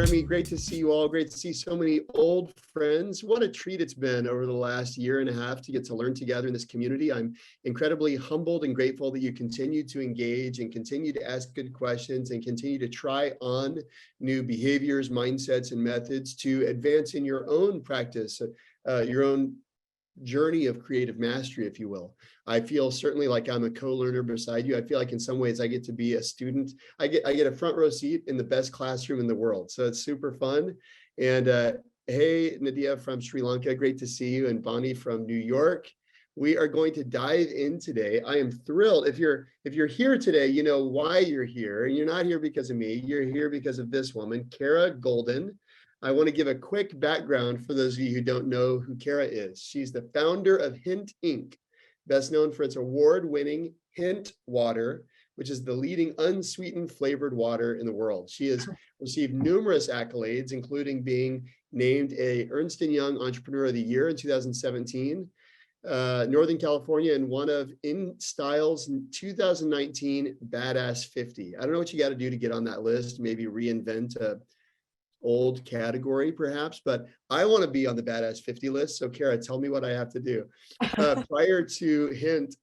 Jeremy. Great to see you all. Great to see so many old friends. What a treat it's been over the last year and a half to get to learn together in this community. I'm incredibly humbled and grateful that you continue to engage and continue to ask good questions and continue to try on new behaviors, mindsets, and methods to advance in your own practice, your own journey of creative mastery, if you will. I feel certainly like I'm a co-learner beside you. I feel like in some ways I get to be a student. I get a front row seat in the best classroom in the world. So it's super fun. And hey, Nadia from Sri Lanka, great to see you. And Bonnie from New York. We are going to dive in today. I am thrilled. If you're here today, you know why you're here. And you're not here because of me. You're here because of this woman, Kara Goldin. I want to give a quick background for those of you who don't know who Kara is. She's the founder of Hint Inc., best known for its award-winning Hint water, which is the leading unsweetened flavored water in the world. She has received numerous accolades, including being named a Ernst & Young Entrepreneur of the Year in 2017, Northern California, and one of InStyle's 2019 Badass 50. I don't know what you got to do to get on that list, maybe reinvent a old category perhaps, but I want to be on the Badass 50 list. So Kara, tell me what I have to do. Prior to Hint,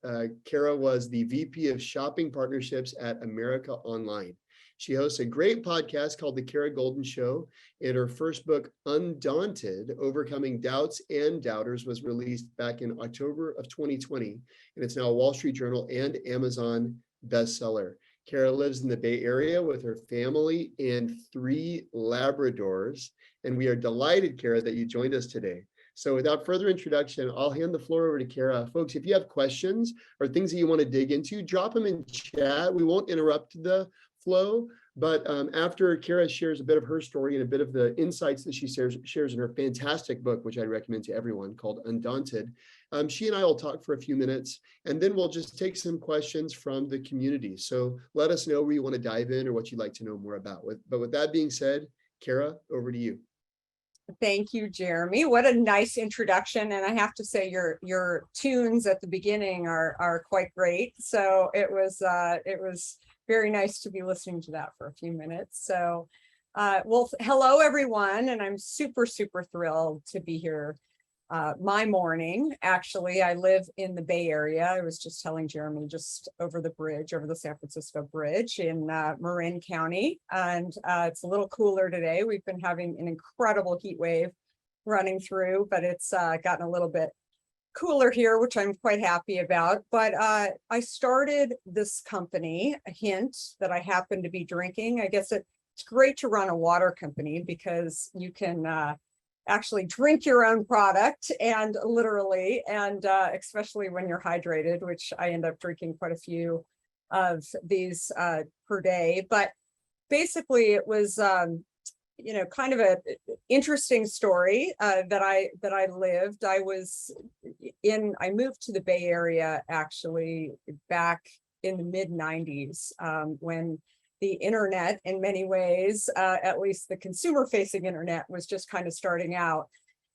Kara was the VP of Shopping Partnerships at America Online. She hosts a great podcast called The Kara Goldin Show, and her first book, Undaunted, Overcoming Doubts and Doubters, was released back in October of 2020, and it's now a Wall Street Journal and Amazon bestseller. Kara lives in the Bay Area with her family and 3 Labradors, and we are delighted, Kara, that you joined us today. So without further introduction, I'll hand the floor over to Kara. Folks, if you have questions or things that you want to dig into, drop them in chat. We won't interrupt the flow, but after Kara shares a bit of her story and a bit of the insights that she shares in her fantastic book, which I recommend to everyone, called Undaunted, she and I will talk for a few minutes, and then we'll just take some questions from the community. So let us know where you want to dive in or what you'd like to know more about. But with that being said, Kara, over to you. Thank you, Jeremy. What a nice introduction. And I have to say your tunes at the beginning are quite great. So it was very nice to be listening to that for a few minutes. So well, hello everyone, and I'm super thrilled to be here. My morning, actually, I live in the Bay Area. I was just telling Jeremy, just over the bridge, over the San Francisco Bridge in Marin County. And it's a little cooler today. We've been having an incredible heat wave running through, but it's gotten a little bit cooler here, which I'm quite happy about. But I started this company, a Hint, that I happen to be drinking. I guess it's great to run a water company because you can actually drink your own product, and literally, and especially when you're hydrated, which I end up drinking quite a few of these per day. But basically it was kind of a interesting story that I lived. I moved to the Bay Area actually back in the mid 90s when the internet, in many ways, at least the consumer-facing internet, was just kind of starting out.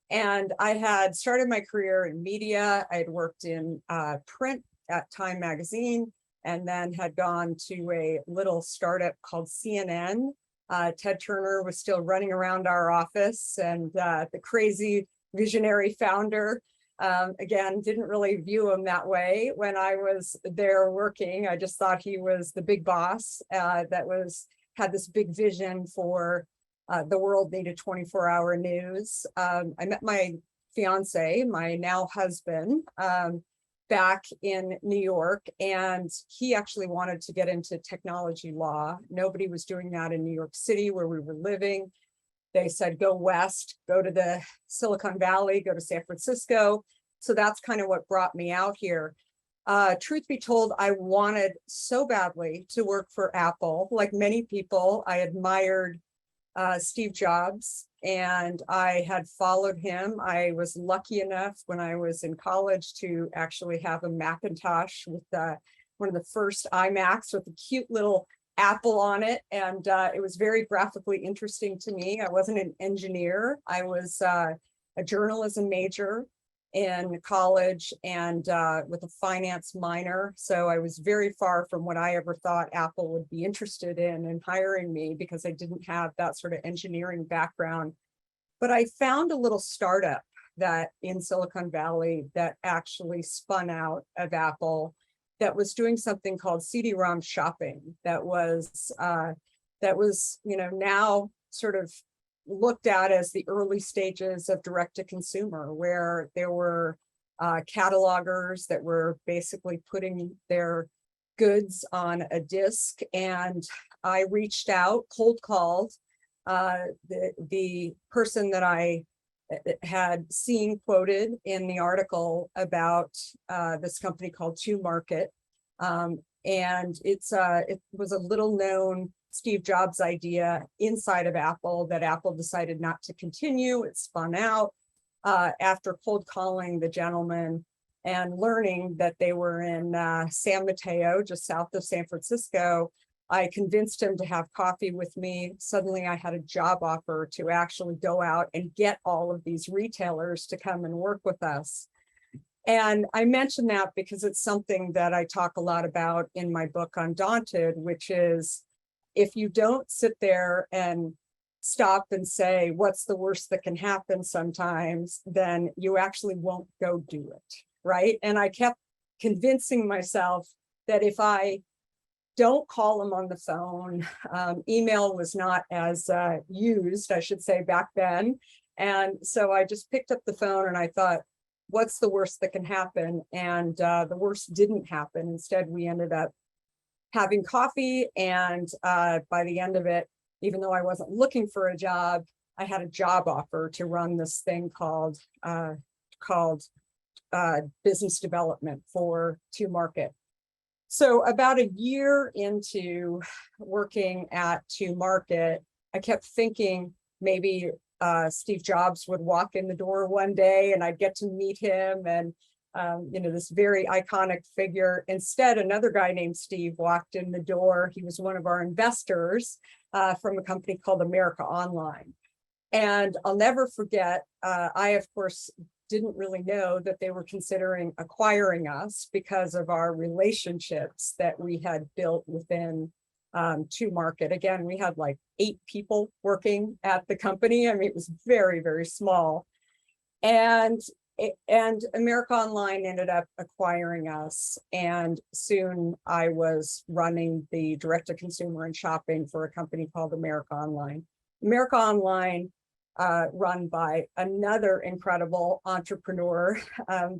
And I had started my career in media. I had worked in print at Time magazine, and then had gone to a little startup called CNN. Ted Turner was still running around our office, and the crazy visionary founder. Again, didn't really view him that way when I was there working. I just thought he was the big boss that had this big vision for the world needed 24-hour news. I met my fiance, my now husband, back in New York, and he actually wanted to get into technology law. Nobody was doing that in New York City where we were living. They said, go west, go to the Silicon Valley, go to San Francisco. So that's kind of what brought me out here. Truth be told, I wanted so badly to work for Apple. Like many people, I admired Steve Jobs, and I had followed him. I was lucky enough when I was in college to actually have a Macintosh with one of the first iMacs with a cute little Apple on it. And it was very graphically interesting to me. I wasn't an engineer. I was a journalism major. in college and with a finance minor. So I was very far from what I ever thought Apple would be interested in hiring me, because I didn't have that sort of engineering background. But I found a little startup that in Silicon Valley that actually spun out of Apple, that was doing something called CD-ROM shopping. That was, now sort of looked at as the early stages of direct-to-consumer, where there were catalogers that were basically putting their goods on a disc. And I reached out, cold called the person that I had seen quoted in the article about this company called 2Market. And it was a little known Steve Jobs idea inside of Apple that Apple decided not to continue. It spun out after cold calling the gentleman and learning that they were in San Mateo, just south of San Francisco. I convinced him to have coffee with me. Suddenly I had a job offer to actually go out and get all of these retailers to come and work with us. And I mention that because it's something that I talk a lot about in my book, Undaunted, which is, if you don't sit there and stop and say, what's the worst that can happen sometimes, then you actually won't go do it, right? And I kept convincing myself that if I don't call them on the phone, email was not as used, I should say, back then. And so I just picked up the phone and I thought, what's the worst that can happen? And the worst didn't happen. Instead, we ended up having coffee. And by the end of it, even though I wasn't looking for a job, I had a job offer to run this thing called business development for 2Market. So about a year into working at 2Market, I kept thinking maybe Steve Jobs would walk in the door one day and I'd get to meet him, and this very iconic figure. Instead, another guy named Steve walked in the door. He was one of our investors from a company called America Online. And I'll never forget, I, of course, didn't really know that they were considering acquiring us because of our relationships that we had built within 2Market. Again, we had like 8 people working at the company. I mean, it was very, very small. And America Online ended up acquiring us. And soon I was running the direct-to-consumer and shopping for a company called America Online. America Online, run by another incredible entrepreneur,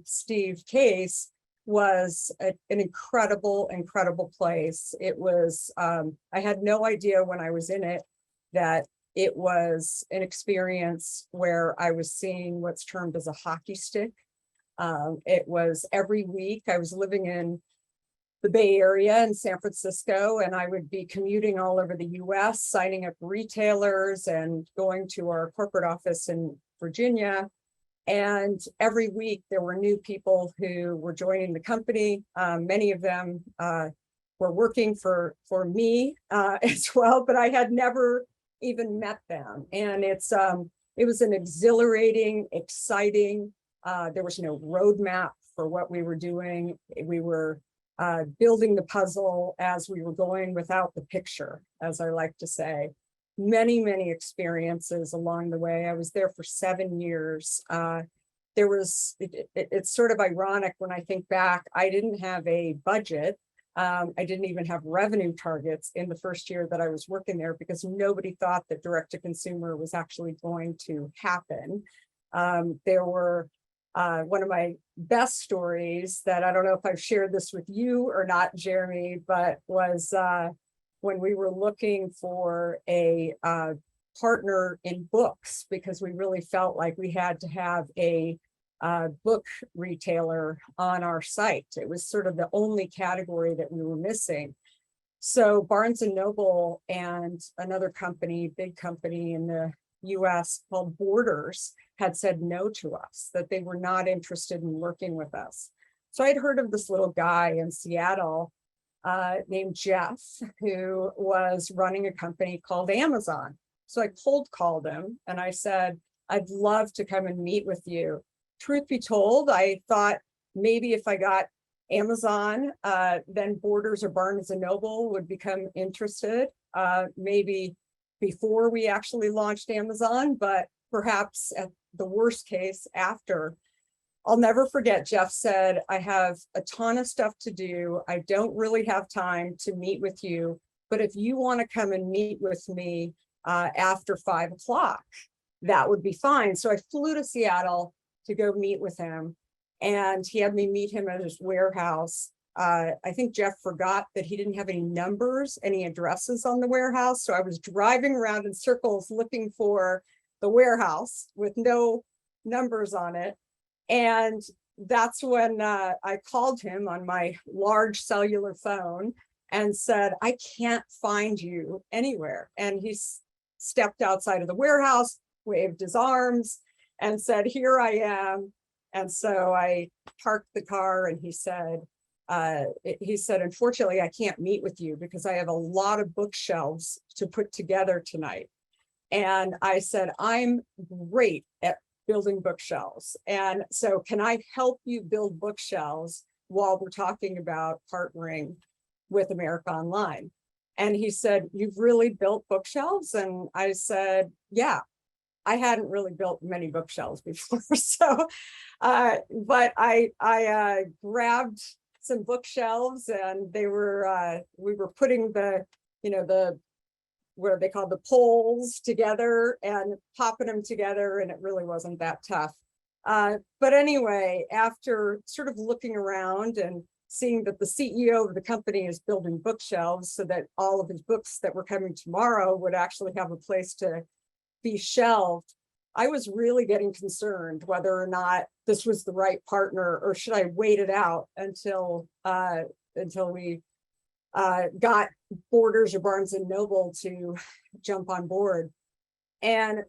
Steve Case, was an incredible, incredible place. It was, I had no idea when I was in it that it was an experience where I was seeing what's termed as a hockey stick. It was every week. I was living in the Bay Area in San Francisco, and I would be commuting all over the US, signing up retailers and going to our corporate office in Virginia. And every week there were new people who were joining the company. Many of them were working for me as well, but I had never even met them. And it was an exhilarating, exciting, there was no roadmap for what we were doing. We were building the puzzle as we were going without the picture, as I like to say. Many, many experiences along the way. I was there for 7 years. It's sort of ironic when I think back, I didn't have a budget. I didn't even have revenue targets in the first year that I was working there, because nobody thought that direct-to-consumer was actually going to happen. There were one of my best stories that I don't know if I've shared this with you or not, Jeremy, but was when we were looking for a partner in books, because we really felt like we had to have a book retailer on our site. It was sort of the only category that we were missing. So Barnes and Noble and another company, big company in the US called Borders, had said no to us, that they were not interested in working with us. So I'd heard of this little guy in Seattle named Jeff, who was running a company called Amazon. So I cold called him and I said, I'd love to come and meet with you. truth be told, I thought maybe if I got Amazon, then Borders or Barnes and Noble would become interested, maybe before we actually launched Amazon, but perhaps at the worst case after. I'll never forget, Jeff said, I have a ton of stuff to do. I don't really have time to meet with you, but if you want to come and meet with me after 5 o'clock, that would be fine. So I flew to Seattle to go meet with him, and he had me meet him at his warehouse. I think Jeff forgot that he didn't have any numbers, any addresses on the warehouse. So I was driving around in circles looking for the warehouse with no numbers on it. And that's when I called him on my large cellular phone and said, I can't find you anywhere. And he stepped outside of the warehouse, waved his arms, and said, here I am. And so I parked the car, and he said, unfortunately, I can't meet with you because I have a lot of bookshelves to put together tonight. And I said, I'm great at building bookshelves. And so can I help you build bookshelves while we're talking about partnering with America Online? And he said, you've really built bookshelves? And I said, yeah, I hadn't really built many bookshelves before. So, but I grabbed some bookshelves, and they were, we were putting the, what are they called, the poles together and popping them together, and it really wasn't that tough. But anyway, after sort of looking around and seeing that the CEO of the company is building bookshelves so that all of his books that were coming tomorrow would actually have a place to be shelved, I was really getting concerned whether or not this was the right partner, or should I wait it out until we got Borders or Barnes and Noble to jump on board. And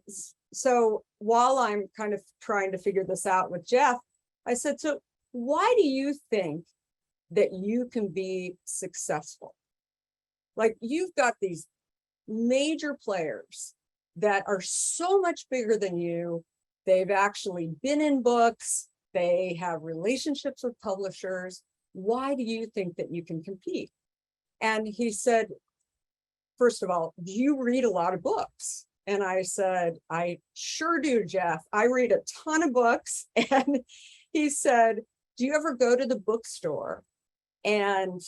so while I'm kind of trying to figure this out with Jeff, I said, so why do you think that you can be successful? Like, you've got these major players that are so much bigger than you. They've actually been in books. They have relationships with publishers. Why do you think that you can compete? And he said, first of all, do you read a lot of books? And I said, I sure do, Jeff. I read a ton of books. And he said, do you ever go to the bookstore and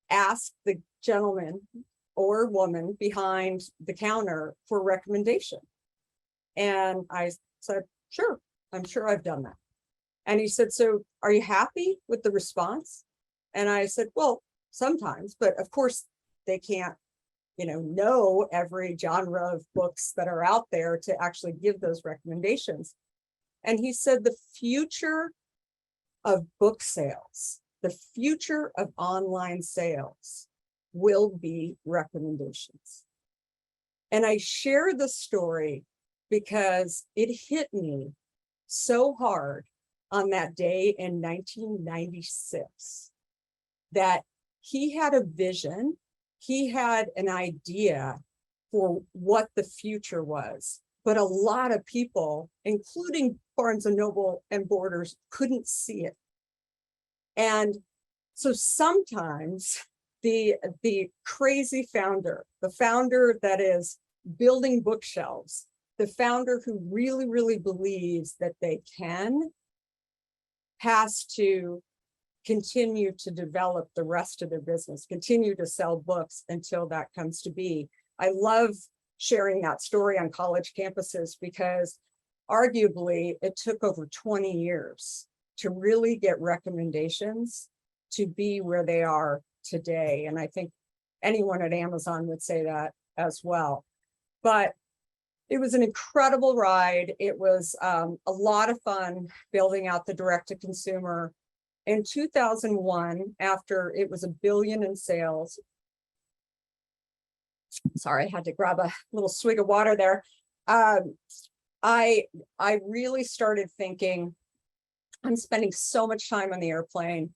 ask the gentleman or woman behind the counter for a recommendation? And I said, sure, I'm sure I've done that. And he said, so are you happy with the response? And I said, well, sometimes, but of course they can't, know every genre of books that are out there to actually give those recommendations. And he said, the future of book sales, the future of online sales will be recommendations. And I share the story because it hit me so hard on that day in 1996 that he had a vision, he had an idea for what the future was, but a lot of people, including Barnes and Noble and Borders, couldn't see it. And so sometimes the crazy founder, the founder that is building bookshelves, the founder who really, really believes that they can, has to continue to develop the rest of their business, continue to sell books until that comes to be. I love sharing that story on college campuses because arguably it took over 20 years to really get recommendations to be where they are today. And I think anyone at Amazon would say that as well. But it was an incredible ride. It was a lot of fun building out the direct-to-consumer. In 2001, after it was $1 billion in sales, sorry, I had to grab a little swig of water there. I really started thinking, I'm spending so much time on the airplane.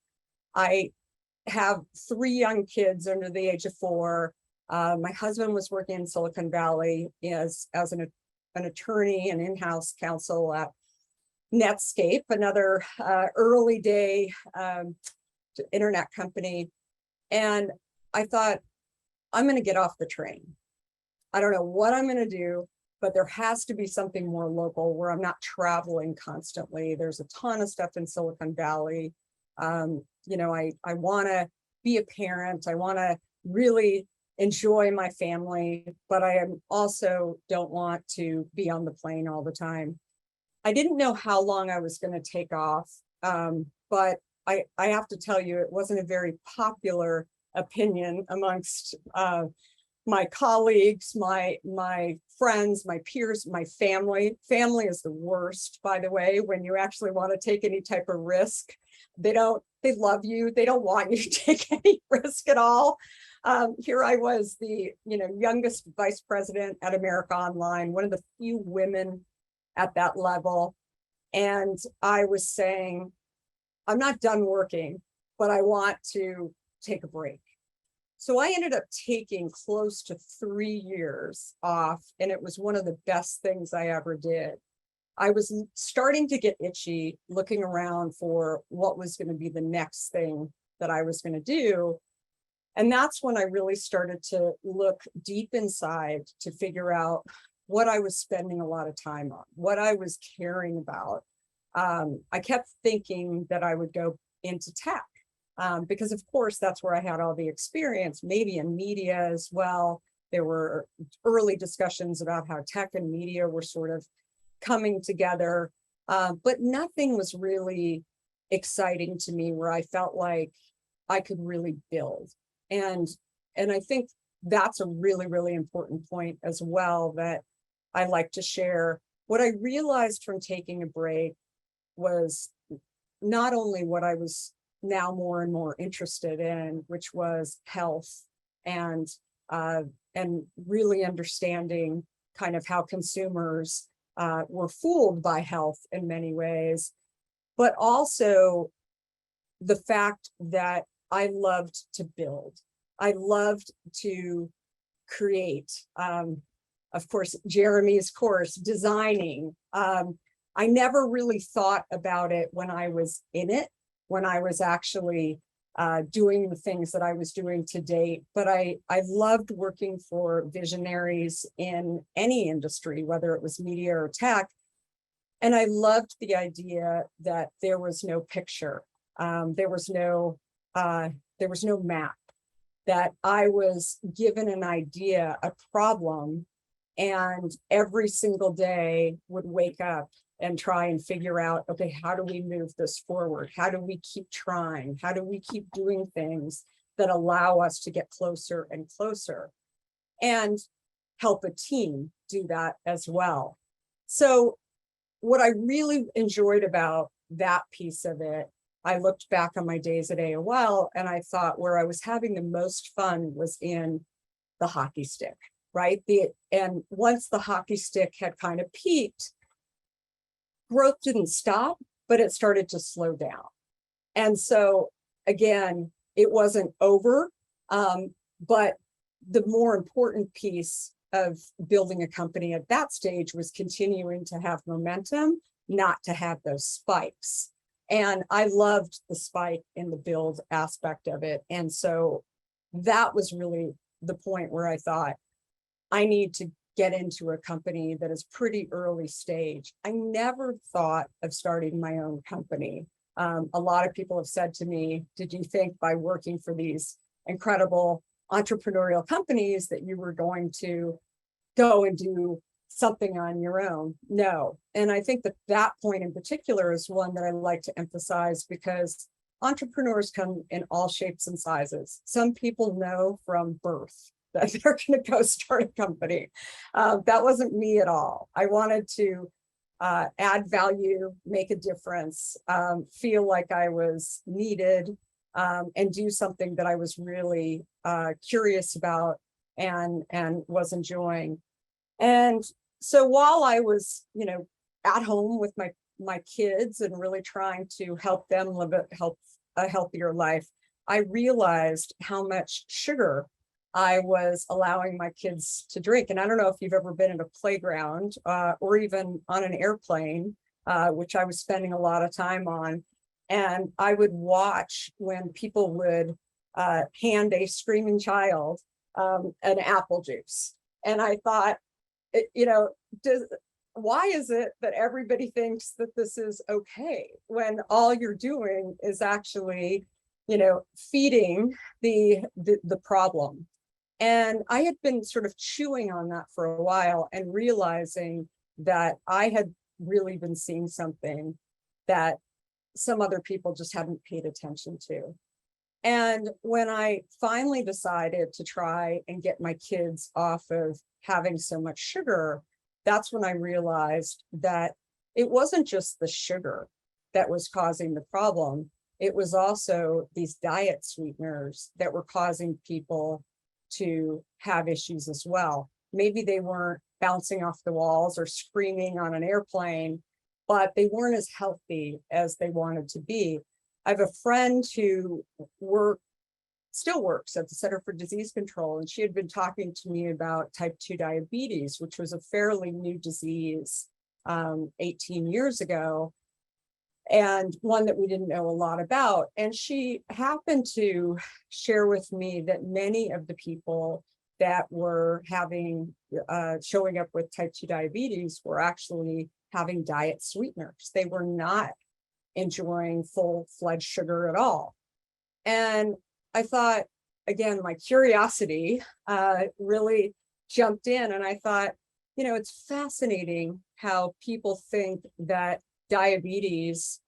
I have 3 young kids under the age of 4. My husband was working in Silicon Valley as an attorney and in-house counsel at Netscape, another early day internet company. And I thought, I'm going to get off the train. I don't know what I'm going to do, but there has to be something more local where I'm not traveling constantly. There's a ton of stuff in Silicon Valley. You know, I want to be a parent. I want to really enjoy my family, but I also don't want to be on the plane all the time. I didn't know how long I was going to take off, but I have to tell you, it wasn't a very popular opinion amongst my colleagues, my friends, my peers, my family. Family is the worst, by the way, when you actually want to take any type of risk. They love you. They don't want you to take any risk at all. Here I was, the youngest vice president at America Online, one of the few women at that level. And I was saying, I'm not done working, but I want to take a break. So I ended up taking close to 3 years off, and it was one of the best things I ever did. I was starting to get itchy looking around for what was going to be the next thing that I was going to do. And that's when I really started to look deep inside to figure out what I was spending a lot of time on, what I was caring about. I kept thinking that I would go into tech because, of course, that's where I had all the experience, maybe in media as well. There were early discussions about how tech and media were sort of coming together, but nothing was really exciting to me where I felt like I could really build. And I think that's a really, really important point as well that I like to share. What I realized from taking a break was not only what I was now more and more interested in, which was health and really understanding kind of how consumers were fooled by health in many ways, but also the fact that I loved to build. I loved to create. Of course, Jeremy's course, designing. I never really thought about it when I was in it, when I was actually doing the things that I was doing to date. But I loved working for visionaries in any industry, whether it was media or tech. And I loved the idea that there was no picture. There was no map, that I was given an idea, a problem, and every single day would wake up and try and figure out, okay, how do we move this forward? How do we keep trying? How do we keep doing things that allow us to get closer and closer and help a team do that as well? So what I really enjoyed about that piece of it, I looked back on my days at AOL and I thought where I was having the most fun was in the hockey stick, right? And once the hockey stick had kind of peaked, growth didn't stop, but it started to slow down. And so again, it wasn't over, but the more important piece of building a company at that stage was continuing to have momentum, not to have those spikes. And I loved the spike in the build aspect of it. And so that was really the point where I thought, I need to get into a company that is pretty early stage. I never thought of starting my own company. A lot of people have said to me, did you think by working for these incredible entrepreneurial companies that you were going to go and do something on your own? No. And I think that that point in particular is one that I like to emphasize because entrepreneurs come in all shapes and sizes. Some people know from birth that they're going to go start a company. That wasn't me at all. I wanted to add value, make a difference, feel like I was needed, and do something that I was really curious about and was enjoying. And so while I was, at home with my kids and really trying to help them live a healthier life, I realized how much sugar I was allowing my kids to drink. And I don't know if you've ever been at a playground or even on an airplane, which I was spending a lot of time on. And I would watch when people would hand a screaming child an apple juice. And I thought, you know, why is it that everybody thinks that this is okay when all you're doing is actually, you know, feeding the problem? And I had been sort of chewing on that for a while and realizing that I had really been seeing something that some other people just hadn't paid attention to. And when I finally decided to try and get my kids off of having so much sugar, that's when I realized that it wasn't just the sugar that was causing the problem. It was also these diet sweeteners that were causing people to have issues as well. Maybe they weren't bouncing off the walls or screaming on an airplane, but they weren't as healthy as they wanted to be. I have a friend who still works at the Center for Disease Control, and she had been talking to me about type 2 diabetes, which was a fairly new disease 18 years ago, and one that we didn't know a lot about. And she happened to share with me that many of the people that were having showing up with type 2 diabetes were actually having diet sweeteners. They were not enjoying full-fledged sugar at all. And I thought, again, my curiosity really jumped in, and I thought, you know, it's fascinating how people think that diabetes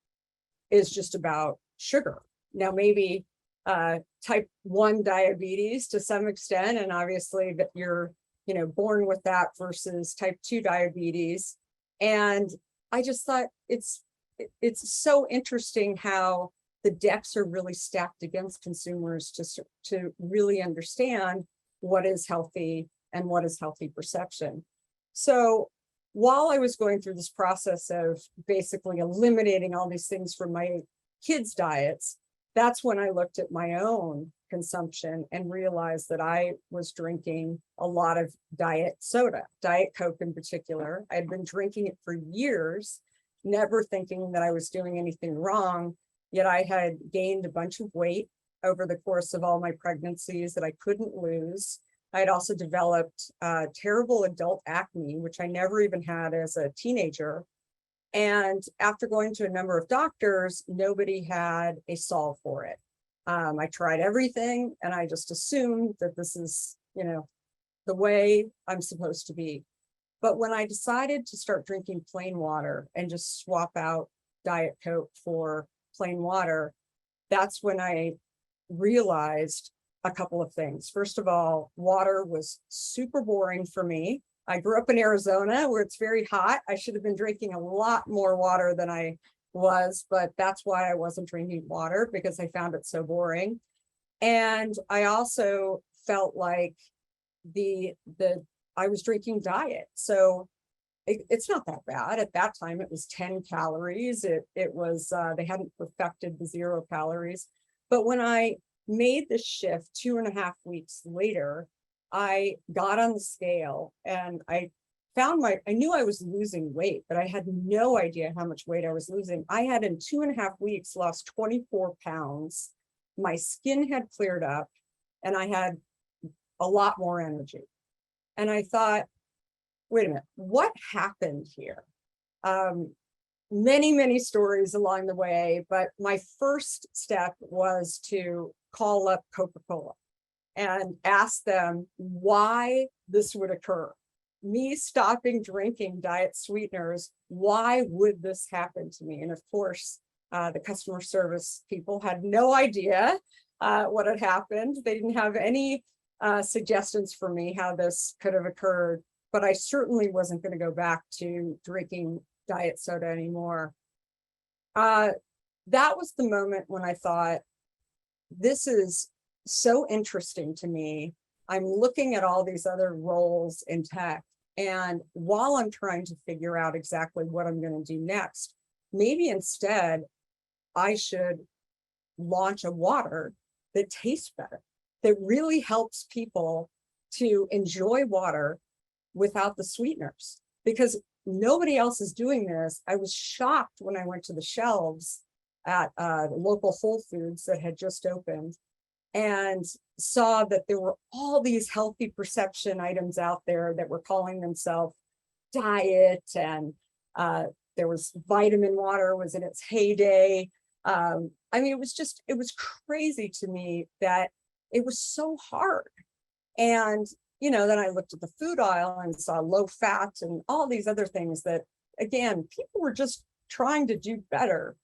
is just about sugar. Now, maybe type 1 diabetes to some extent, and obviously that you're, you know, born with that versus type 2 diabetes. And I just thought it's so interesting how the decks are really stacked against consumers to really understand what is healthy and what is healthy perception. So while I was going through this process of basically eliminating all these things from my kids' diets, that's when I looked at my own consumption and realized that I was drinking a lot of diet soda, Diet Coke in particular. I had been drinking it for years, never thinking that I was doing anything wrong, yet I had gained a bunch of weight over the course of all my pregnancies that I couldn't lose. I had also developed terrible adult acne, which I never even had as a teenager. And after going to a number of doctors, nobody had a solve for it. I tried everything, and I just assumed that this is, you know, the way I'm supposed to be. But when I decided to start drinking plain water and just swap out Diet Coke for plain water, that's when I realized a couple of things. First of all, water was super boring for me. I grew up in Arizona where it's very hot. I should have been drinking a lot more water than I was, but that's why I wasn't drinking water, because I found it so boring. And I also felt like I was drinking diet. So it's not that bad. At that time, it was 10 calories. It was, they hadn't perfected the 0 calories. But when I made the shift 2.5 weeks later, I got on the scale and I knew I was losing weight, but I had no idea how much weight I was losing. I had in 2.5 weeks lost 24 pounds. My skin had cleared up and I had a lot more energy. And I thought, wait a minute, what happened here? Many stories along the way, but my first step was to call up Coca-Cola and ask them why this would occur. Me stopping drinking diet sweeteners, why would this happen to me? And of course, the customer service people had no idea what had happened. They didn't have any suggestions for me how this could have occurred, but I certainly wasn't going to go back to drinking diet soda anymore. That was the moment when I thought, this is so interesting to me. I'm looking at all these other roles in tech, and while I'm trying to figure out exactly what I'm going to do next, maybe instead I should launch a water that tastes better, that really helps people to enjoy water without the sweeteners. Because nobody else is doing this. I was shocked when I went to the shelves at the local Whole Foods that had just opened and saw that there were all these healthy perception items out there that were calling themselves diet, and there was vitamin water was in its heyday. I mean, it was crazy to me that it was so hard. And, then I looked at the food aisle and saw low fat and all these other things that, again, people were just trying to do better.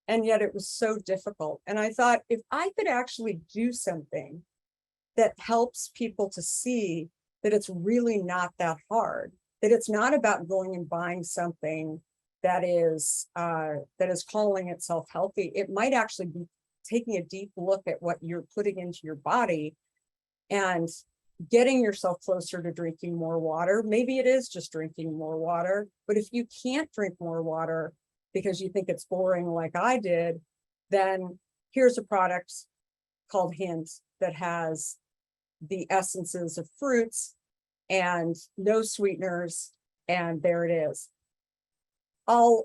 And yet it was so difficult. And I thought, if I could actually do something that helps people to see that it's really not that hard, that it's not about going and buying something that is calling itself healthy. It might actually be taking a deep look at what you're putting into your body and getting yourself closer to drinking more water. Maybe it is just drinking more water, but if you can't drink more water because you think it's boring like I did, then here's a product called Hint that has the essences of fruits and no sweeteners, and there it is. I'll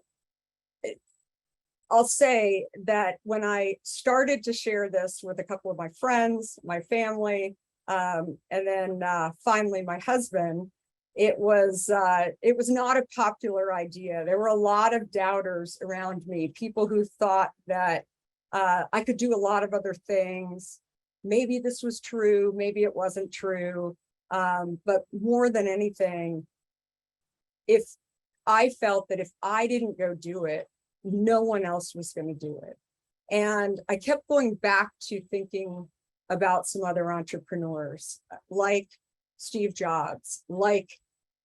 say that when I started to share this with a couple of my friends, my family, and then finally my husband, it was not a popular idea. There were a lot of doubters around me, people who thought that I could do a lot of other things. Maybe this was true, maybe it wasn't true. But more than anything, if I felt that if I didn't go do it, no one else was going to do it. And I kept going back to thinking about some other entrepreneurs like Steve Jobs, like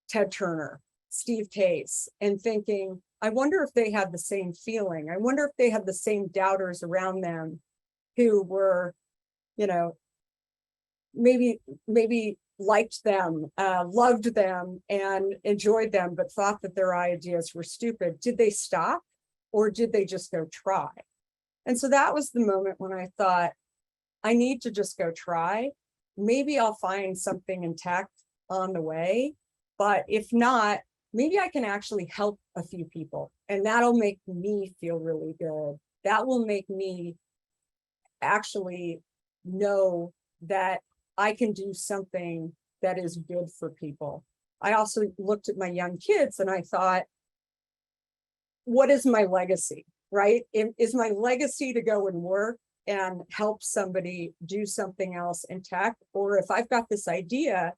Ted Turner, Steve Case, and thinking, I wonder if they had the same feeling. I wonder if they had the same doubters around them who were, maybe liked them, loved them, and enjoyed them, but thought that their ideas were stupid. Did they stop, or did they just go try? And so that was the moment when I thought, I need to just go try. Maybe I'll find something in tech on the way, but if not, maybe I can actually help a few people, and that'll make me feel really good. That will make me actually know that I can do something that is good for people. I also looked at my young kids and I thought, what is my legacy, right? Is my legacy to go and work and help somebody do something else in tech? Or if I've got this idea,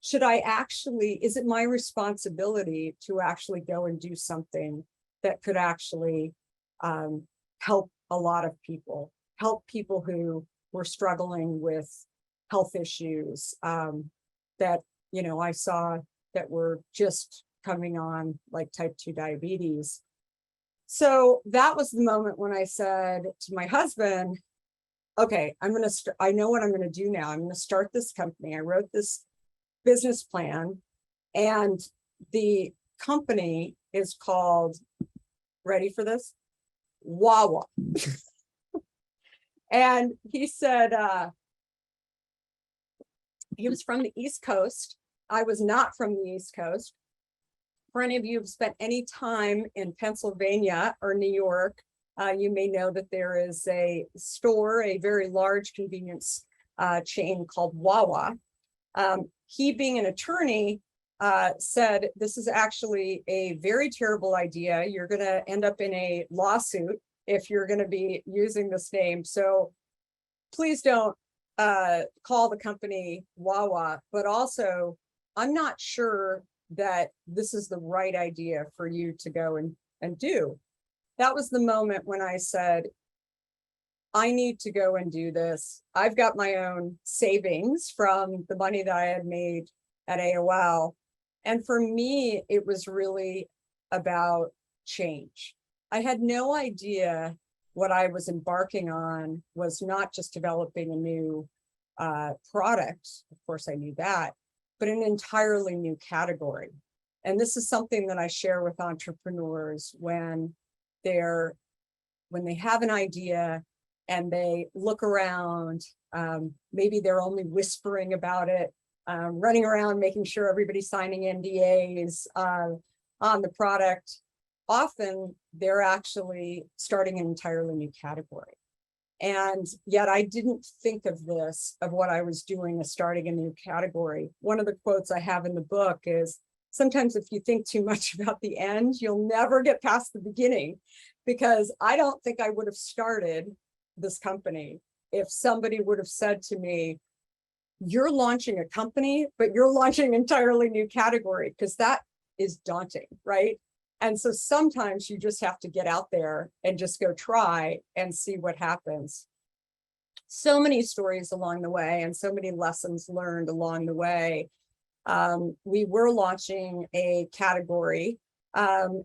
is it my responsibility to actually go and do something that could actually help a lot of people, help people who were struggling with health issues that, I saw that were just coming on, like type 2 diabetes. So that was the moment when I said to my husband, okay, I know what I'm going to do now. I'm going to start this company. I wrote this business plan, and the company is called, ready for this? Wawa. And he said, he was from the East Coast. I was not from the East Coast. For any of you who've spent any time in Pennsylvania or New York, you may know that there is a store, a very large convenience chain called Wawa. He, being an attorney, said, this is actually a very terrible idea. You're going to end up in a lawsuit if you're going to be using this name. So please don't call the company Wawa, but also I'm not sure that this is the right idea for you to go and do. That was the moment when I said, I need to go and do this. I've got my own savings from the money that I had made at AOL. And for me, it was really about change. I had no idea what I was embarking on was not just developing a new product. Of course, I knew that, but an entirely new category. And this is something that I share with entrepreneurs when they have an idea and they look around, maybe they're only whispering about it, running around, making sure everybody's signing NDAs, on the product, often they're actually starting an entirely new category. And yet I didn't think of this, of what I was doing as starting a new category. One of the quotes I have in the book is, sometimes if you think too much about the end, you'll never get past the beginning, because I don't think I would have started this company if somebody would have said to me, you're launching a company, but you're launching an entirely new category, because that is daunting, right? And so sometimes you just have to get out there and just go try and see what happens. So many stories along the way and so many lessons learned along the way. We were launching a category, one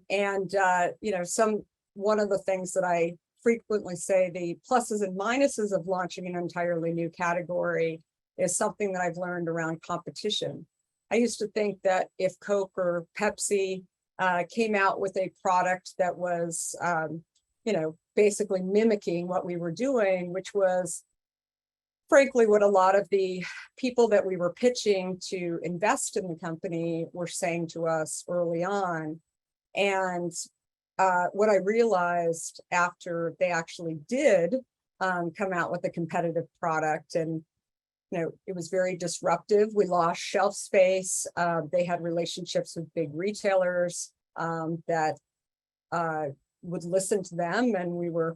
of the things that I frequently say, the pluses and minuses of launching an entirely new category is something that I've learned around competition. I used to think that if Coke or Pepsi came out with a product that was, basically mimicking what we were doing, which was frankly what a lot of the people that we were pitching to invest in the company were saying to us early on. And what I realized after they actually did come out with a competitive product, and it was very disruptive. We lost shelf space. They had relationships with big retailers that would listen to them, and we were,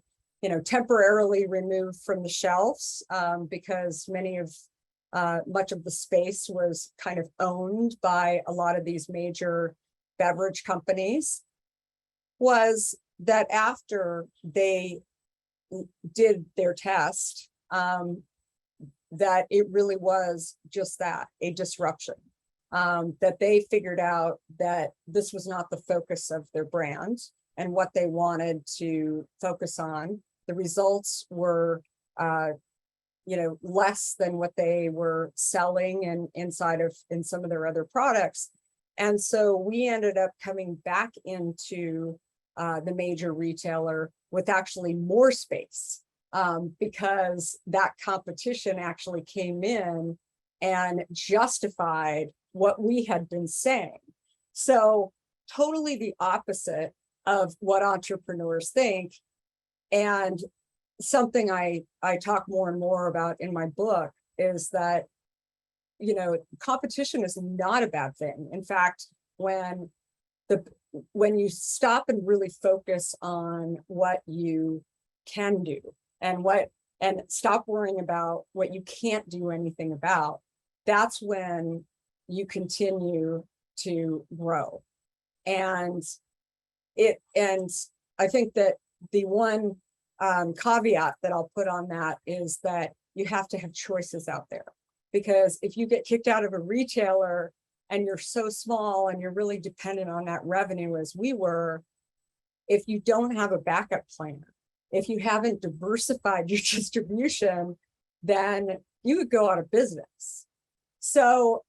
temporarily removed from the shelves because much of the space was kind of owned by a lot of these major beverage companies. Was that after they did their test, that it really was just that, a disruption, that they figured out that this was not the focus of their brand and what they wanted to focus on. The results were, less than what they were selling and in some of their other products. And so we ended up coming back into the major retailer with actually more space. Because that competition actually came in and justified what we had been saying. So totally the opposite of what entrepreneurs think. And something I talk more and more about in my book is that, competition is not a bad thing. In fact, when you stop and really focus on what you can do, and stop worrying about what you can't do anything about, that's when you continue to grow. And I think that the one caveat that I'll put on that is that you have to have choices out there, because if you get kicked out of a retailer and you're so small and you're really dependent on that revenue as we were, if you don't have a backup plan, if you haven't diversified your distribution, then you would go out of business. So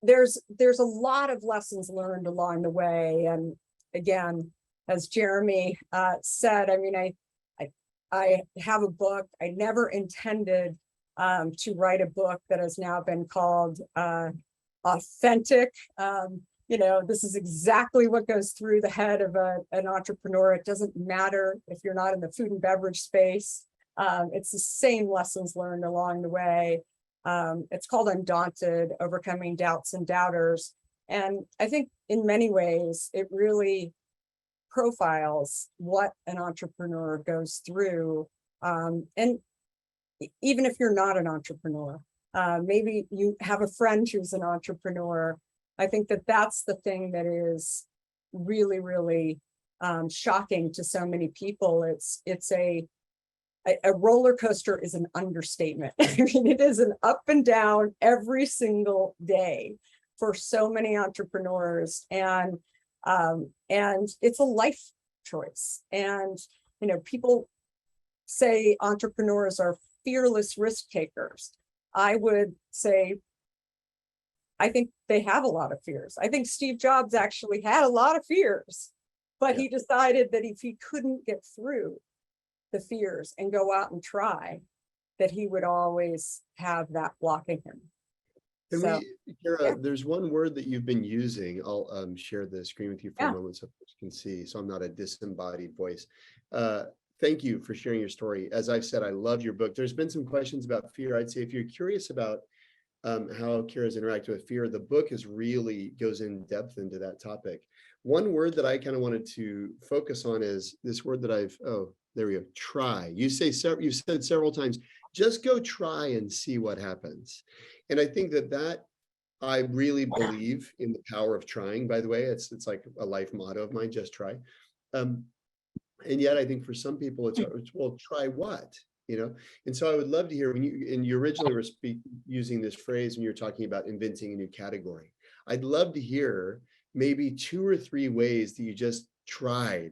there's a lot of lessons learned along the way. And again, as Jeremy said, I have a book. I never intended to write a book that has now been called Authentic. This is exactly what goes through the head of an entrepreneur. It doesn't matter if you're not in the food and beverage space. It's the same lessons learned along the way. It's called Undaunted, Overcoming Doubts and Doubters. And I think in many ways, it really profiles what an entrepreneur goes through. And even if you're not an entrepreneur, maybe you have a friend who's an entrepreneur. I think that that's the thing that is really, really shocking to so many people. It's a roller coaster is an understatement. It is an up and down every single day for so many entrepreneurs, and it's a life choice. And people say entrepreneurs are fearless risk takers. I would say, I think they have a lot of fears. I think Steve Jobs actually had a lot of fears, but he decided that if he couldn't get through the fears and go out and try, that he would always have that blocking him. Can So, Kara, yeah, there's one word that you've been using. I'll share the screen with you for a yeah. moment so folks can see, so I'm not a disembodied voice. Uh, Thank you for sharing your story. As I've said, I love your book. There's been some questions about fear. I'd say if you're curious about how Kara's interacted with fear, the book is really goes in depth into that topic. One word that I kind of wanted to focus on is this word that there we go, try. You said several times, just go try and see what happens. And I think that I really believe in the power of trying, by the way. It's like a life motto of mine, just try. Um, and yet I think for some people it's well, try what? You know, and so I would love to hear when you originally were using this phrase when you're talking about inventing a new category. I'd love to hear maybe 2 or 3 ways that you just tried.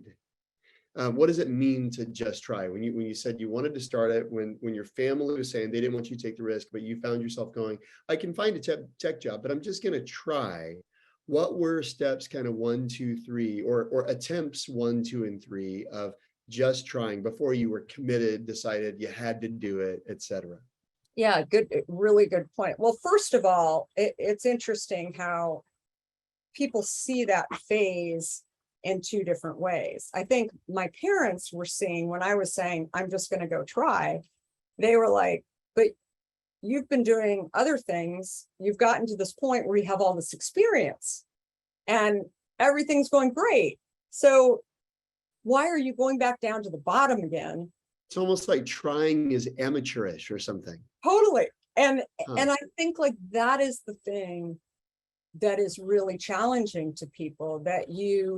What does it mean to just try? When you said you wanted to start it, when your family was saying they didn't want you to take the risk, but you found yourself going, I can find a tech job, but I'm just going to try. What were steps kind of 1, 2, 3, or attempts 1, 2, and 3 of just trying before you were committed, decided you had to do it, etc.? Yeah, good, really good point. Well, first of all, it's interesting how people see that phase in 2 different ways. I think my parents were seeing when I was saying, I'm just going to go try, they were like, but you've been doing other things. You've gotten to this point where you have all this experience and everything's going great. So why are you going back down to the bottom again? It's almost like trying is amateurish or something. Totally. And Huh. and I think like that is the thing that is really challenging to people, that we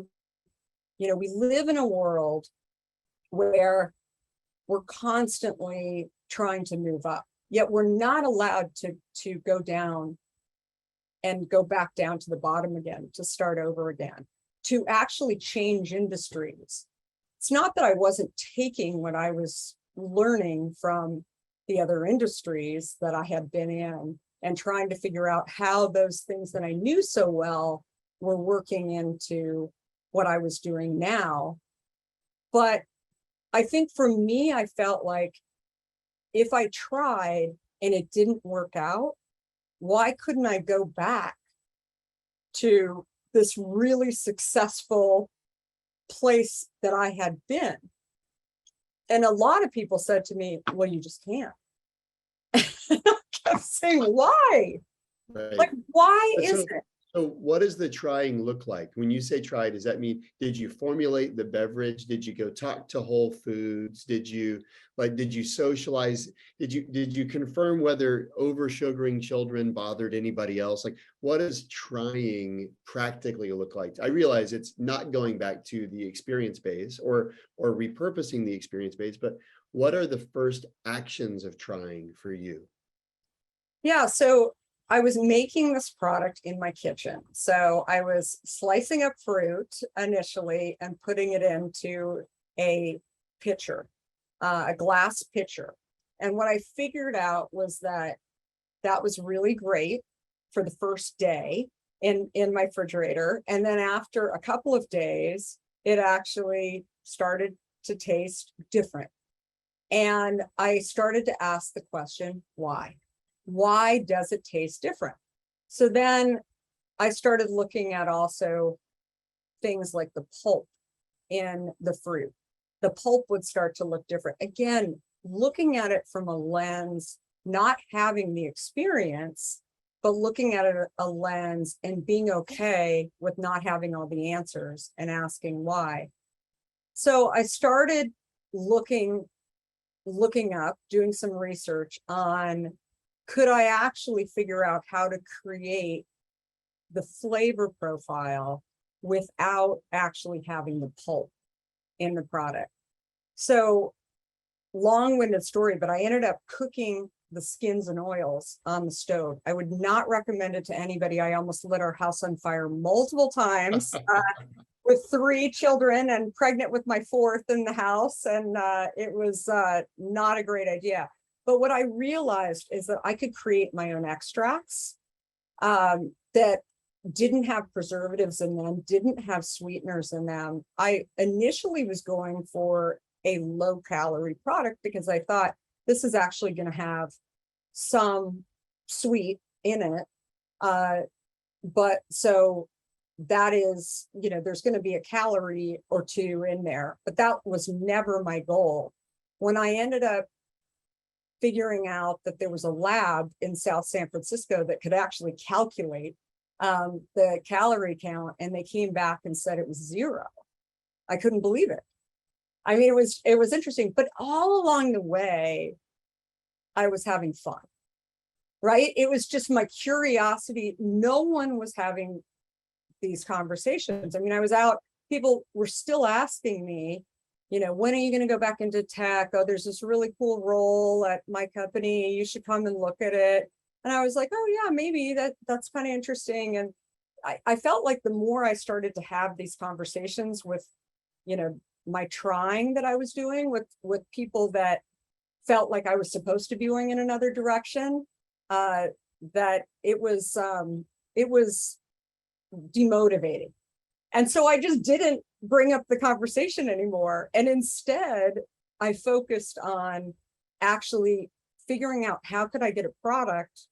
live in a world where we're constantly trying to move up, yet we're not allowed to go down and go back down to the bottom again, to start over again, to actually change industries. It's not that I wasn't taking what I was learning from the other industries that I had been in and trying to figure out how those things that I knew so well were working into what I was doing now. But I think for me, I felt like if I tried and it didn't work out, why couldn't I go back to this really successful place that I had been? And a lot of people said to me, well, you just can't. I kept saying, why? Right. Like, why So, is it? so what does the trying look like? When you say try, does that mean, did you formulate the beverage? Did you go talk to Whole Foods? Did you socialize? Did you confirm whether over sugaring children bothered anybody else? Like, what does trying practically look like? I realize it's not going back to the experience base or repurposing the experience base, but what are the first actions of trying for you? Yeah, so I was making this product in my kitchen. So I was slicing up fruit initially and putting it into a pitcher, a glass pitcher. And what I figured out was that that was really great for the first day in my refrigerator. And then after a couple of days, it actually started to taste different. And I started to ask the question, why? Why does it taste different? So then I started looking at also things like the pulp in the fruit. The pulp would start to look different. Again, looking at it from a lens, not having the experience, but looking at it a lens and being okay with not having all the answers and asking why. So I started looking up, doing some research on, could I actually figure out how to create the flavor profile without actually having the pulp in the product? So long-winded story, but I ended up cooking the skins and oils on the stove. I would not recommend it to anybody. I almost lit our house on fire multiple times with 3 children and pregnant with my 4th in the house. And it was not a great idea. But what I realized is that I could create my own extracts that didn't have preservatives in them, didn't have sweeteners in them. I initially was going for a low calorie product because I thought this is actually going to have some sweet in it But so that is, there's going to be a calorie or two in there, but that was never my goal. When I ended up figuring out that there was a lab in South San Francisco that could actually calculate the calorie count, and they came back and said it was 0. I couldn't believe it. I mean, it was interesting, but all along the way, I was having fun, right? It was just my curiosity. No one was having these conversations. I mean, I was out, people were still asking me, when are you going to go back into tech? Oh, there's this really cool role at my company. You should come and look at it. And I was like, oh yeah, maybe that's kind of interesting. And I felt like the more I started to have these conversations with, my trying that I was doing with people that felt like I was supposed to be going in another direction, that it was demotivating. And so I just didn't bring up the conversation anymore. And instead, I focused on actually figuring out how could I get a product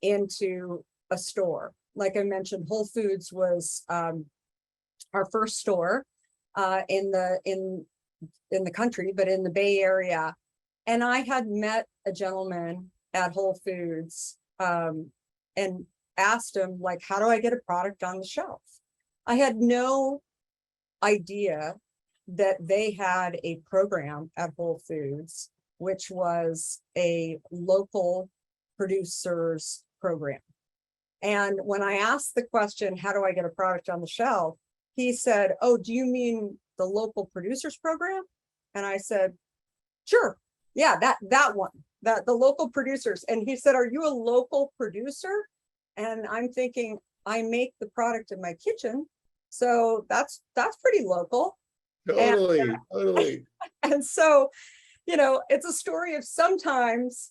into a store. Like I mentioned, Whole Foods was our first store in the country, but in the Bay Area. And I had met a gentleman at Whole Foods and asked him, like, how do I get a product on the shelf? I had no idea that they had a program at Whole Foods, which was a local producers program. And when I asked the question, how do I get a product on the shelf? He said, oh, do you mean the local producers program? And I said, sure. Yeah, that one, the local producers. And he said, are you a local producer? And I'm thinking, I make the product in my kitchen. So that's pretty local. Totally. And so, it's a story of sometimes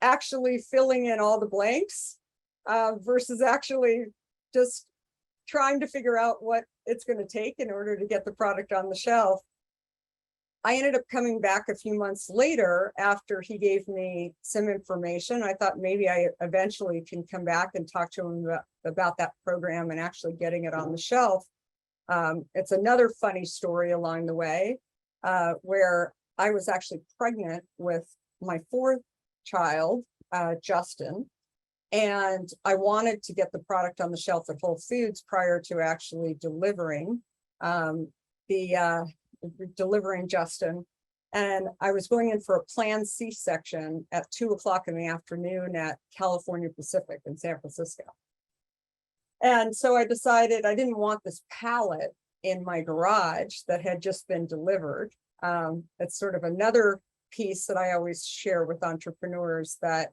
actually filling in all the blanks versus actually just trying to figure out what it's going to take in order to get the product on the shelf. I ended up coming back a few months later after he gave me some information. I thought maybe I eventually can come back and talk to him about that program and actually getting it on the shelf. It's another funny story along the way where I was actually pregnant with my 4th child, Justin, and I wanted to get the product on the shelf at Whole Foods prior to actually delivering Justin. And I was going in for a planned C-section at 2:00 in the afternoon at California Pacific in San Francisco. And so I decided I didn't want this pallet in my garage that had just been delivered. It's sort of another piece that I always share with entrepreneurs, that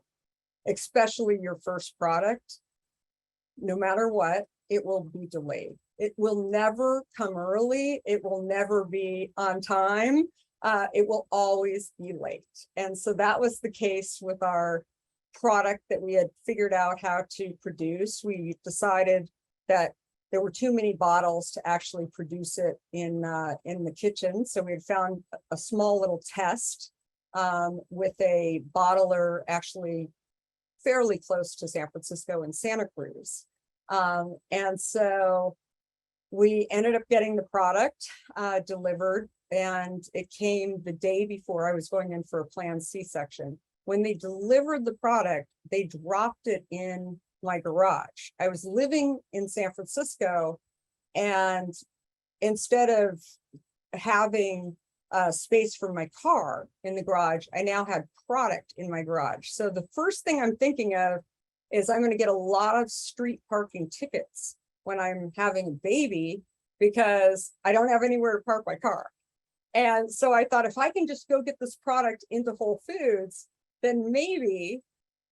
especially your first product, no matter what, it will be delayed. It will never come early. It will never be on time. It will always be late. And so that was the case with our product that we had figured out how to produce. We decided that there were too many bottles to actually produce it in the kitchen. So we had found a small little test with a bottler actually fairly close to San Francisco and Santa Cruz. And so we ended up getting the product delivered, and it came the day before I was going in for a planned C-section. When they delivered the product, they dropped it in my garage. I was living in San Francisco, and instead of having space for my car in the garage, I now had product in my garage. So the first thing I'm thinking of is I'm going to get a lot of street parking tickets when I'm having a baby because I don't have anywhere to park my car. And so I thought, if I can just go get this product into Whole Foods, then maybe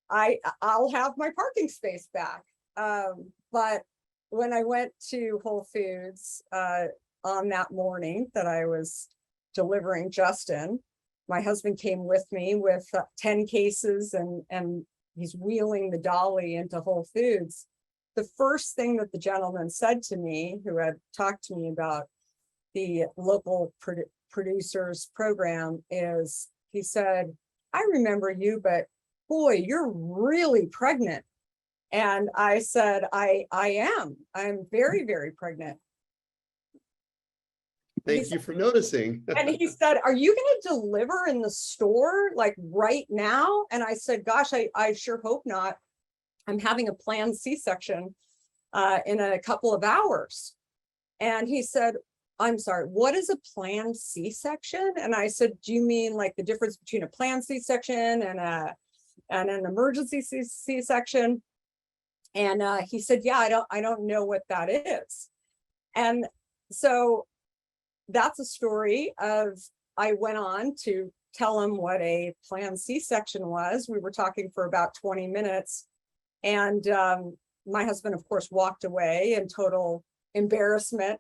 I'll have my parking space back. But when I went to Whole Foods on that morning that I was delivering Justin, my husband came with me with 10 cases and he's wheeling the dolly into Whole Foods. The first thing that the gentleman said to me, who had talked to me about the local producers program, is he said, I remember you, but boy, you're really pregnant. And I said, I'm very, very pregnant. Thank you for noticing. And he said, are you going to deliver in the store like right now? And I said, gosh, I sure hope not. I'm having a planned C-section in a couple of hours. And he said, I'm sorry, what is a planned C-section? And I said, do you mean like the difference between a planned C-section and an emergency C-section? And he said, yeah, I don't know what that is. And so that's a story of, I went on to tell him what a planned C-section was. We were talking for about 20 minutes. And my husband, of course, walked away in total embarrassment.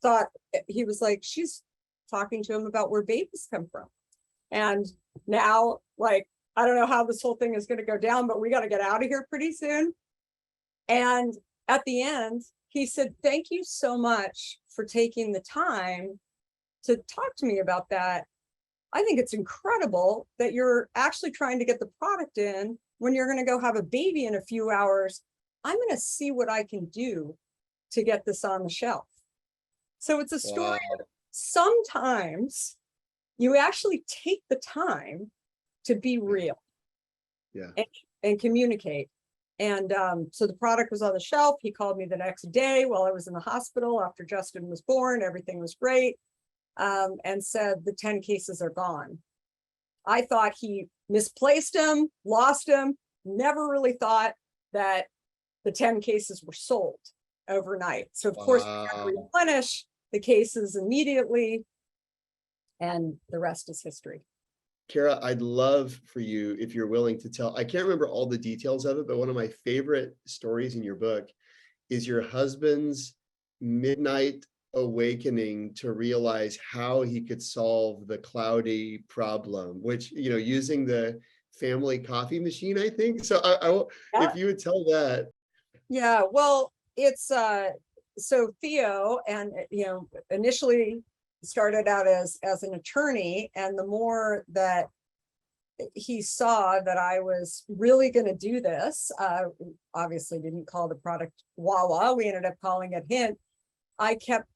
Thought, he was like, she's talking to him about where babies come from. And now, like, I don't know how this whole thing is going to go down, but we got to get out of here pretty soon. And at the end, he said, thank you so much for taking the time to talk to me about that. I think it's incredible that you're actually trying to get the product in when you're going to go have a baby in a few hours. I'm going to see what I can do to get this on the shelf. So it's a story of sometimes you actually take the time to be real, and communicate. And so the product was on the shelf. He called me the next day while I was in the hospital after Justin was born. Everything was great. And said the 10 cases are gone. I thought he misplaced them, lost them, never really thought that the 10 cases were sold overnight. So of course, we had to replenish the cases immediately, and the rest is history. Kara, I'd love for you, if you're willing to tell, I can't remember all the details of it, but one of my favorite stories in your book is your husband's midnight awakening to realize how he could solve the cloudy problem, which, you know, using the family coffee machine, I think. So if you would tell that. Yeah, well, it's so Theo, and you know, initially started out as an attorney, and the more that he saw that I was really going to do this, obviously didn't call the product Wawa, we ended up calling it Hint. I kept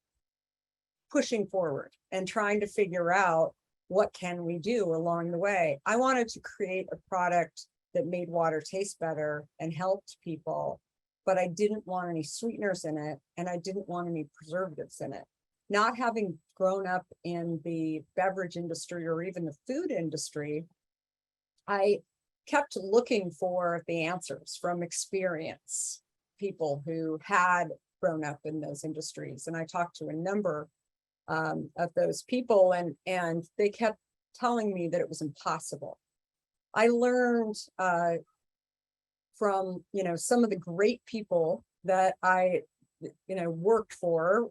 pushing forward and trying to figure out what can we do along the way. I wanted to create a product that made water taste better and helped people, but I didn't want any sweeteners in it, and I didn't want any preservatives in it. Not having grown up in the beverage industry or even the food industry, I kept looking for the answers from experience, people who had grown up in those industries. And I talked to a number of those people, and they kept telling me that it was impossible. I learned from, you know, some of the great people that I, you know, worked for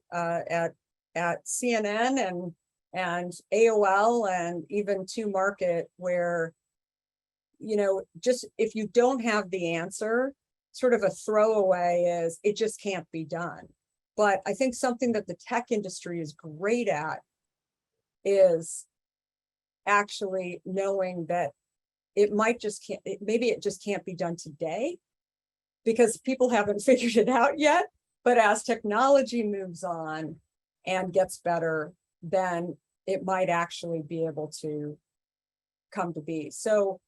at CNN and AOL and even To Market, where, you know, just if you don't have the answer, sort of a throwaway is it just can't be done. But I think something that the tech industry is great at is actually knowing that it might just can't, maybe it just can't be done today because people haven't figured it out yet. But as technology moves on and gets better, then it might actually be able to come to be. So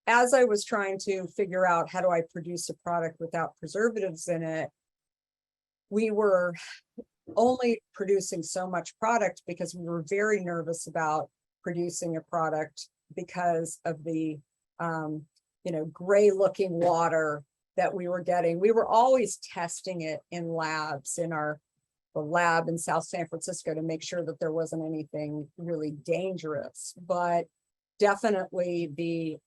as I was trying to figure out how do I produce a product without preservatives in it, we were only producing so much product because we were very nervous about producing a product because of the you know, gray looking water that we were getting. We were always testing it in labs, in the lab in South San Francisco, to make sure that there wasn't anything really dangerous. But definitely the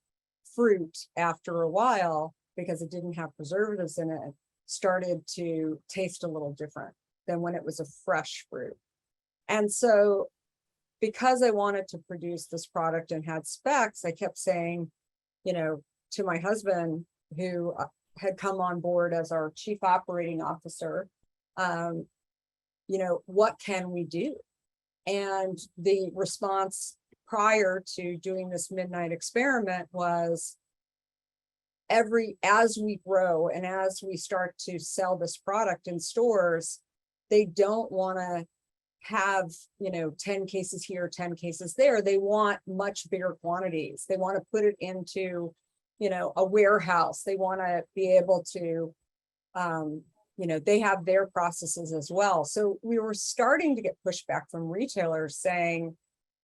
fruit, after a while, because it didn't have preservatives in it, started to taste a little different than when it was a fresh fruit. And so because I wanted to produce this product and had specs, I kept saying, you know, to my husband, who had come on board as our chief operating officer, you know, what can we do? And the response prior to doing this midnight experiment was, as we grow and as we start to sell this product in stores, they don't want to have, 10 cases here, 10 cases there. They want much bigger quantities. They want to put it into, a warehouse. They want to be able to, they have their processes as well. So we were starting to get pushback from retailers saying,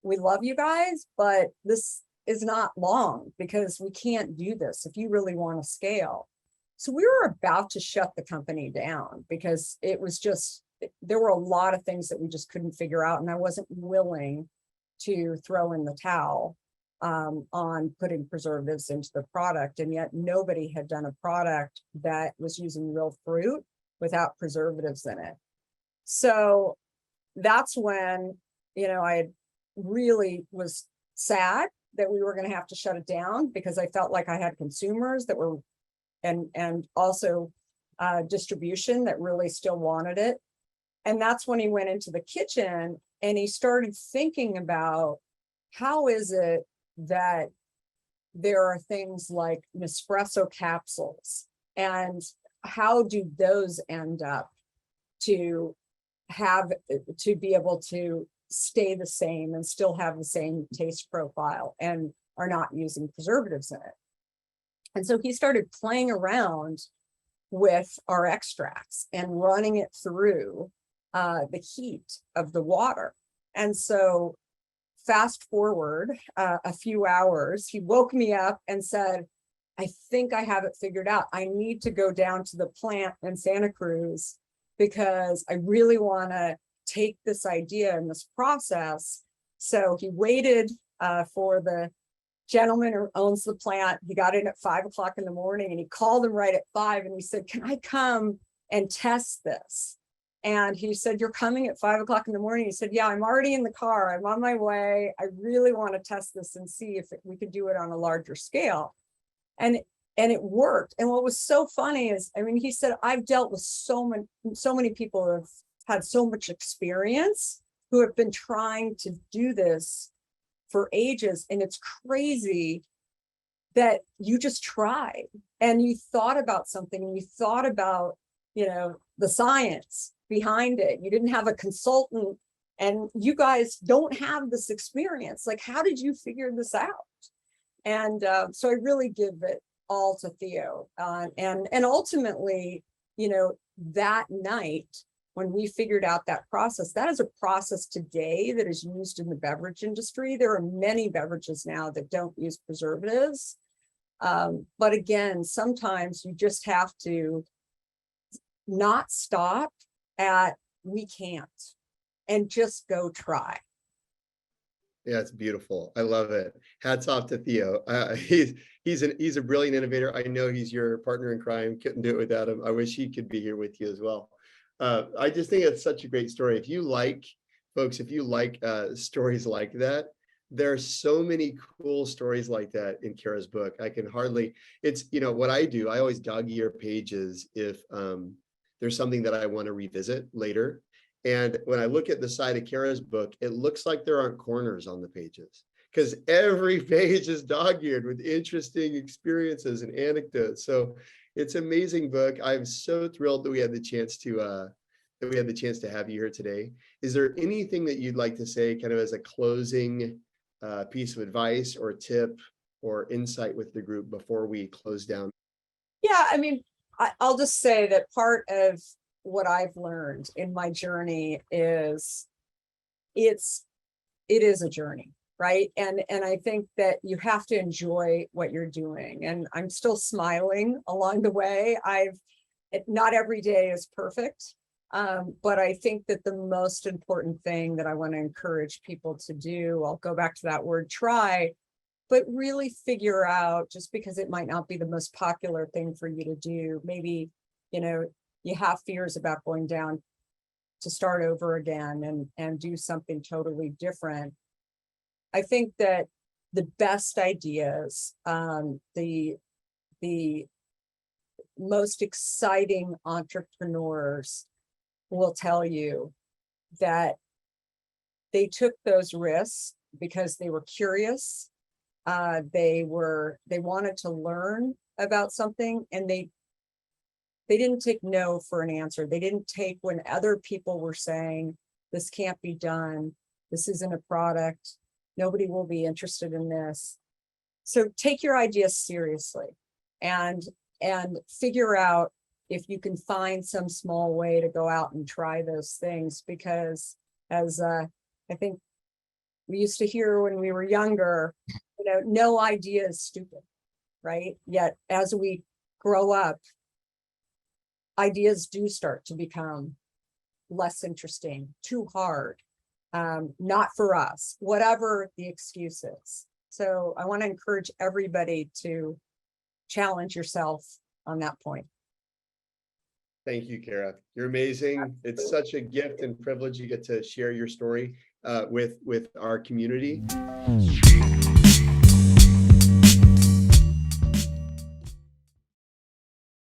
we love you guys, but this is not long because we can't do this if you really want to scale. So we were about to shut the company down because it was just, there were a lot of things that we just couldn't figure out. And I wasn't willing to throw in the towel on putting preservatives into the product. And yet nobody had done a product that was using real fruit without preservatives in it. So that's when, I really was sad that we were going to have to shut it down because I felt like I had consumers that were, and also distribution that really still wanted it. And that's when he went into the kitchen and he started thinking about how is it that there are things like Nespresso capsules and how do those end up to be able to stay the same and still have the same taste profile and are not using preservatives in it. And so he started playing around with our extracts and running it through the heat of the water. And so fast forward a few hours, he woke me up and said, I think I have it figured out. I need to go down to the plant in Santa Cruz because I really want to take this idea and this process. So he waited for the gentleman who owns the plant. He got in at 5 o'clock in the morning and he called him right at 5 and he said, can I come and test this? And he said, you're coming at 5 o'clock in the morning. He said, yeah, I'm already in the car. I'm on my way. I really want to test this and see if we could do it on a larger scale. And it worked. And what was so funny is, he said, I've dealt with so many people who have had so much experience who have been trying to do this for ages. And it's crazy that you just tried and you thought about something and you thought about, the science behind it. You didn't have a consultant and you guys don't have this experience. Like, how did you figure this out? And so I really give it all to Theo. And ultimately, that night, when we figured out that process, that is a process today that is used in the beverage industry. There are many beverages now that don't use preservatives. But again, sometimes you just have to not stop at we can't and just go try. Yeah, it's beautiful. I love it. Hats off to Theo. He's a brilliant innovator. I know he's your partner in crime. Couldn't do it without him. I wish he could be here with you as well. I just think it's such a great story. If you like stories like that, there are so many cool stories like that in Kara's book. It's what I do. I always dog ear pages if there's something that I want to revisit later. And when I look at the side of Kara's book, it looks like there aren't corners on the pages because every page is dog-eared with interesting experiences and anecdotes. So it's an amazing book. I'm so thrilled that we had the chance to have you here today. Is there anything that you'd like to say kind of as a closing piece of advice or tip or insight with the group before we close down? Yeah, I'll just say that part of what I've learned in my journey is it is a journey, right? And I think that you have to enjoy what you're doing. And I'm still smiling along the way. Not every day is perfect. But I think that the most important thing that I want to encourage people to do, I'll go back to that word try, but really figure out, just because it might not be the most popular thing for you to do, maybe, you have fears about going down to start over again and do something totally different. I think that the best ideas, the most exciting entrepreneurs will tell you that they took those risks because they were curious. They wanted to learn, about something, and they didn't take no for an answer. They didn't take when other people were saying, this can't be done, this isn't a product, nobody will be interested in this. So take your ideas seriously and figure out if you can find some small way to go out and try those things, because as I think we used to hear when we were younger, no idea is stupid, right? Yet as we grow up, ideas do start to become less interesting, too hard, not for us, whatever the excuse is. So I want to encourage everybody to challenge yourself on that point. Thank you, Kara. You're amazing. It's such a gift and privilege you get to share your story with our community.